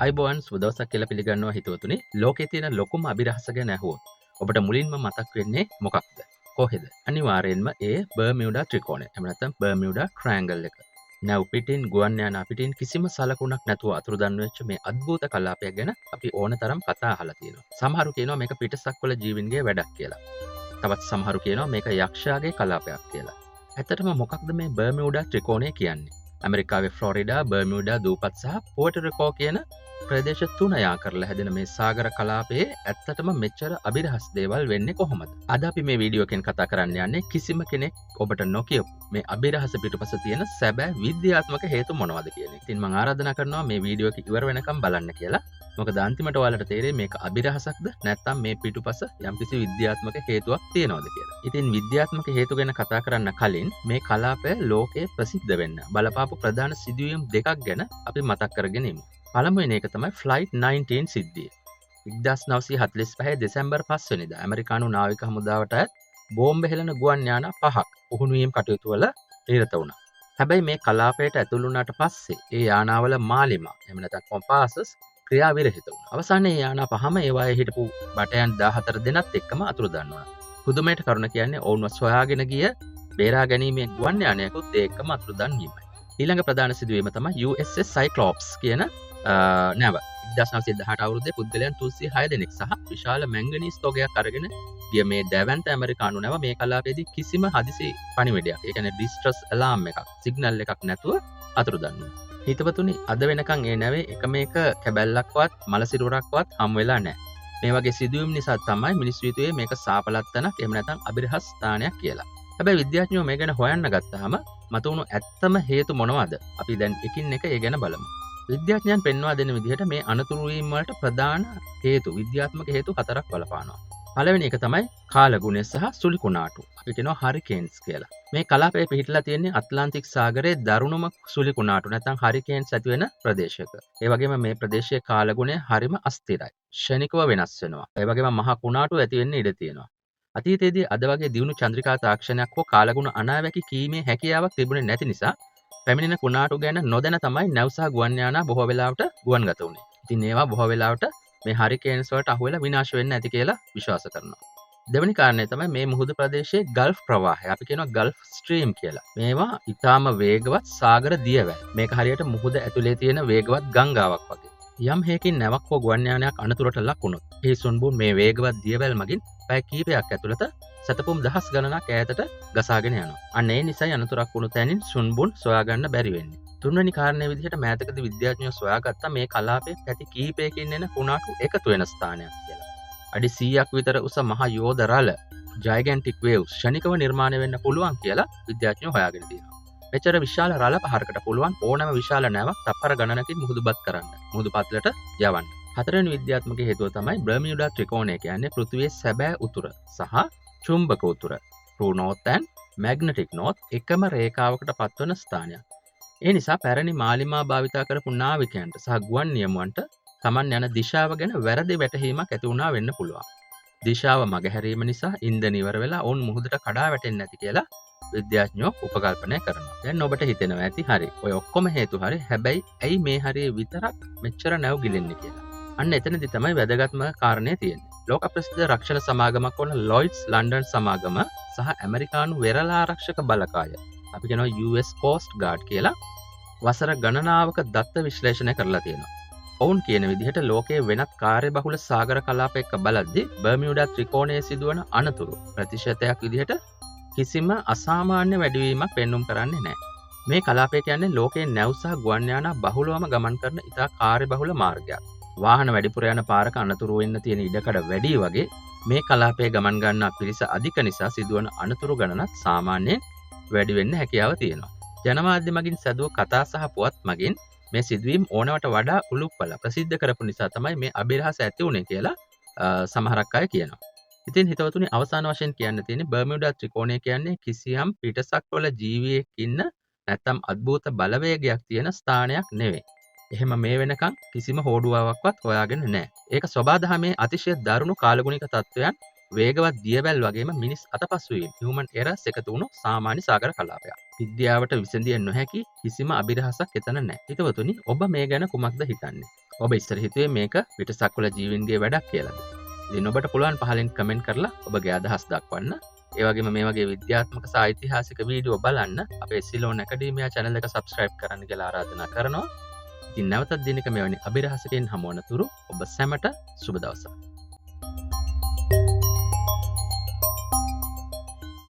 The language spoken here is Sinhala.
අයිබෝන් සුදවසක් කියලා පිළිගන්නවා හිතවතුනි. ලෝකයේ තියෙන ලොකුම අභිරහස ගැන ඇහුවොත් ඔබට මුලින්ම මතක් වෙන්නේ මොකක්ද? කොහෙද? අනිවාර්යෙන්ම ඒ බර්මියුඩා ත්‍රිකෝණය. එහෙම නැත්නම් බර්මියුඩා ට්‍රයැන්ගල් එක. නැව් පිටින් ගුවන් යාන පිටින් කිසිම සලකුණක් නැතුව අතුරුදන් වෙච්ච මේ අద్భుත කලාපයක් ගැන අපි ඕනතරම් කතා අහලා තියෙනවා. සමහරු කියනවා මේක පිටසක්වල ජීවීන්ගේ වැඩක් කියලා. තවත් සමහරු කියනවා මේක යක්ෂයාගේ කලාපයක් කියලා. ඇත්තටම මොකක්ද මේ බර්මියුඩා ත්‍රිකෝණය කියන්නේ? ඇමරිකාවේ ෆ්ලොරිඩා, බර්මියුඩා දූපත් සහ පුවර්ටෝ රිකෝ කියන ප්‍රදේශ 3 යා කරලා හැදෙන මේ සාගර කලාපයේ ඇත්තටම මෙච්චර අභිරහස් දේවල් වෙන්නේ කොහොමද? අද අපි මේ වීඩියෝ එකෙන් කතා කරන්න යන්නේ කිසිම කෙනෙක් ඔබට නොකියපු මේ අභිරහස පිටුපස තියෙන සැබෑ විද්‍යාත්මක හේතු මොනවද කියන එක. ඉතින් මම ආරාධනා කරනවා මේ වීඩියෝ එක ඉවර වෙනකම් බලන්න කියලා. මොකද අන්තිමට ඔයාලට තේරෙයි මේක අභිරහසක්ද නැත්නම් මේ පිටුපස යම්කිසි විද්‍යාත්මක හේතුවක් තියෙනවද කියලා. ඉතින් විද්‍යාත්මක හේතු ගැන කතා කරන්න කලින් මේ කලාපය ලෝකයේ ප්‍රසිද්ධ වෙන්න බලපාපු ප්‍රධාන සිදුවීම් දෙකක් ගැන අපි මතක් කරගෙන ඉමු. පළමුවෙනි එක තමයි ෆ්ලයිට් 19 සිද්ධිය. 1945 දෙසැම්බර් 5 වෙනිදා ඇමරිකානු නාවික හමුදාවට බෝම්බ හෙළන ගුවන් යාන 5ක් පුහුණුවීම් කටයුතු වල නිරත වුණා. හැබැයි මේ කලාපයට ඇතුළු වුණාට පස්සේ ඒ යානාවල මාලිමා එහෙම නැත්නම් කොම්පාසස් ක්‍රියා විරහිත වුණා. අවසානයේ යානා පහම ඒවායේ හිටපු බටයන් 14 දෙනත් එක්කම අතුරුදන් වුණා. පුදුමයට කරුණ කියන්නේ ඔවුන්ව සොයාගෙන ගිය බේරා ගැනීමේ ගුවන් යානයකුත් ඒ එක්කම අතුරුදන් වීමයි. ඊළඟ ප්‍රධාන සිදුවීම තමයි USS Cyclops කියන නැව. 1918 අවුරුද්දේ පුද්ගලයන් 306 දෙනෙක් සහ විශාල මැංගනීස් තොගයක් අරගෙන ගිය මේ දැවැන්ත ඇමරිකානු නැව මේ කලාපයේදී කිසිම හදිසි පණිවිඩයක්, ඒ කියන්නේ ඩිස්ට්‍රස් ඇලාම් එකක්, සිග්නල් එකක් නැතුව අතුරුදන් වුණා. හිතවතුනි අද වෙනකන් ඒ නැවේ එකම එක කැබැල්ලක්වත් මල සිරුරක්වත් හම් වෙලා නැහැ. මේ වගේ සිදුවීම් නිසා තමයි මිනිස්සු හිතුවේ මේක සාපලත්තනක් එහෙම නැත්නම් අභිරහස් ස්ථානයක් කියලා. හැබැයි විද්‍යාඥයෝ මේ ගැන හොයන්න ගත්තාම මතුවුණු ඇත්තම හේතු මොනවද? අපි දැන් එකින් එක ඒ ගැන බලමු. විද්‍යාඥයන් පෙන්වා දෙන විදිහට මේ අනතුරු වීම වලට ප්‍රධාන හේතු විද්‍යාත්මක හේතු 4ක් බලපානවා. පළවෙනි එක තමයි කාලගුණය සහ සුළි කුණාටු. අපි කියනවා හරිකේන්ස් කියලා. මේ කලාපයේ පිහිටලා තියෙන්නේ ඇට්ලාන්ටික් සාගරයේ දරුණුම සුළි කුණාටු නැත්නම් හරිකේන්ස් ඇති වෙන ප්‍රදේශයක. ඒ වගේම මේ ප්‍රදේශයේ කාලගුණය හරිම අස්ථිරයි. ක්ෂණිකව වෙනස් වෙනවා. ඒ වගේම මහා කුණාටු ඇති වෙන්න ඉඩ තියෙනවා. අතීතයේදී අද වගේ දියුණු චන්ද්‍රිකා තාක්ෂණයක් හෝ කාලගුණ අනාවැකි කීමේ හැකියාවක් තිබුණේ නැති නිසා පැමිණෙන කුණාටු ගැන නොදැන තමයි නැව් සහ ගුවන් යානා බොහෝ වෙලාවට ගුවන්ගත වුණේ. ඉතින් ඒවා බොහෝ වෙලාවට මේ හරිකේන්ස් වලට අහු වෙලා විනාශ වෙන්න ඇති කියලා විශ්වාස කරනවා. දෙවෙනි කාරණය තමයි මේ මුහුදු ප්‍රදේශයේ ගල්ෆ් ප්‍රවාහය. අපි කියනවා ගල්ෆ් ස්ට්‍රීම් කියලා. මේවා ඊටාම වේගවත් සාගර දියවැල්. මේක හරියට මුහුද ඇතුලේ තියෙන වේගවත් ගංගාවක් වගේ. යම් හේකින් නැවක් හෝ ගුවන් යානයක් අනතුරට ලක් වුණොත් ඒ සුන්බුන් මේ වේගවත් දියවැල් මගින් පැය කිහිපයක් ඇතුළත සතපුම් දහස් ගණනක් ඈතට ගසාගෙන යනවා. අන්න ඒ නිසා අනතුරක් වුණු තැනින් සුන්බුන් සොයාගන්න බැරි වෙන්නේ. තුන්වෙනි කාරණය විදිහට මෑතකදී විද්‍යාඥයෝ සොයාගත්තා මේ කලාපයේ පැති කිහිපයකින් එන කුණාටු එකතු වෙන ස්ථානයක් කියලා. අඩි 100ක් විතර උස මහ යෝධ රළ gigantic waves ක්ෂණිකව නිර්මාණය වෙන්න පුළුවන් කියලා විද්‍යාඥයෝ හොයාගෙන තියෙනවා. මෙච්චර විශාල රළ පහරකට පුළුවන් ඕනෑම විශාල නැවක් තප්පර ගණනකින් මුහුදුබත් කරන්න. මුහුදු පත්ලට යවන්න. හතරවෙනි විද්‍යාත්මක හේතුව තමයි බර්මියුඩා ත්‍රිකෝණය කියන්නේ පෘථිවියේ සැබෑ උතුර සහ චුම්බක උතුර true north and magnetic north එකම රේඛාවකට පත්වන ස්ථානයක්. ඒ නිසා පැරණි මාලිමා භාවිතා කරපු නාවිකයන්ට සහ ගුවන් නියමුවන්ට Taman යන දිශාව ගැන වැරදි වැටහීමක් ඇති වුණා වෙන්න පුළුවන්. දිශාව මගහැරීම නිසා ඉන්ධන ඉවර වෙලා ඔවුන් මුහුදට කඩා වැටෙන්නේ නැති කියලා විද්‍යාඥයෝ උපකල්පනය කරනවා. දැන් ඔබට හිතෙනවා ඇති හරි. ඔය ඔක්කොම හේතු හරි. හැබැයි ඇයි මේ හරියේ විතරක් මෙච්චර නැව් ගිලෙන්නේ කියලා. අන්න එතනදී තමයි වැදගත්ම කාරණේ තියෙන්නේ. ලෝක ප්‍රසිද්ධ රක්ෂණ සමාගමක් වන ලොයිඩ්ස් ලන්ඩන් සමාගම සහ ඇමරිකානු වෙරළ ආරක්ෂක බලකාය අපි කියනවා US Coast Guard කියලා වසර ගණනාවක දත්ත විශ්ලේෂණය කරලා තියෙනවා. ඔවුන් කියන විදිහට ලෝකයේ වෙනත් කාර්යබහුල සාගර කලාපයක බලද්දී බර්මියුඩා ත්‍රිකෝණයේ සිදුවන අනතුරු ප්‍රතිශතයක් විදිහට කිසිම අසාමාන්‍ය වැඩිවීමක් පෙන්눔 කරන්නේ නැහැ. මේ කලාපය කියන්නේ ලෝකයේ නැව් සහ ගුවන් යානා බහුලවම ගමන් කරන ඉතා කාර්යබහුල මාර්ගයක්. වාහන වැඩිපුර යන පාරක අනතුරු වෙන්න තියෙන ඉඩකඩ වැඩි වගේ මේ කලාපයේ ගමන් ගන්නා පිරිස අධික නිසා සිදුවන අනතුරු ගණනත් සාමාන්‍යයෙන් වැඩි වෙන්න හැකියාව තියෙනවා. ජනමාධ්‍ය මගින් සැදුව කතා සහ පුවත් මගින් මේ සිදුවීම් ඕනවට වඩා උලුප්පල ප්‍රසිද්ධ කරපු නිසා තමයි මේ අභිරහස ඇති වුනේ කියලා සමහරක් අය කියනවා. ඉතින් හිතවතුනි අවසාන වශයෙන් කියන්න තියෙන්නේ බර්මියුඩා ත්‍රිකෝණය කියන්නේ කිසියම් පිටසක්වල ජීවියෙක් ඉන්න නැත්නම් අద్భుත බලවේගයක් තියෙන ස්ථානයක් නෙවෙයි. එහෙම මේ වෙනකන් කිසිම හෝඩුවාවක්වත් හොයාගෙන නැහැ. ඒක සබාදහමේ අතිශය දරුණු කාලගුණික තත්වයන් වේගවත් දියවැල් වගේම මිනිස් අතපසුවීම් human errors එකතු වුණු සාමාන්‍ය සාගර කලාපයක්. විද්‍යාවට විසඳිය නොහැකි කිසිම අභිරහසක් එතන නැහැ. හිතවතුනි, ඔබ මේ ගැන කුමක්ද හිතන්නේ? ඔබ ඉස්සර හිතුවේ මේක පිටසක්වල ජීවීන්ගේ වැඩක් කියලාද? ඉතින් ඔබට පුළුවන් පහලින් කමෙන්ට් කරලා ඔබගේ අදහස් දක්වන්න. ඒ වගේම මේ වගේ විද්‍යාත්මක සහ ඓතිහාසික වීඩියෝ බලන්න අපේ සිලෝන් ඇකඩීමියා channel එක subscribe කරන්න කියලා ආරාධනා කරනවා. ඉතින් නැවතත් දිනක මෙවැනි අභිරහසකින් හමුවන තුරු ඔබ සැමට සුබ දවසක්.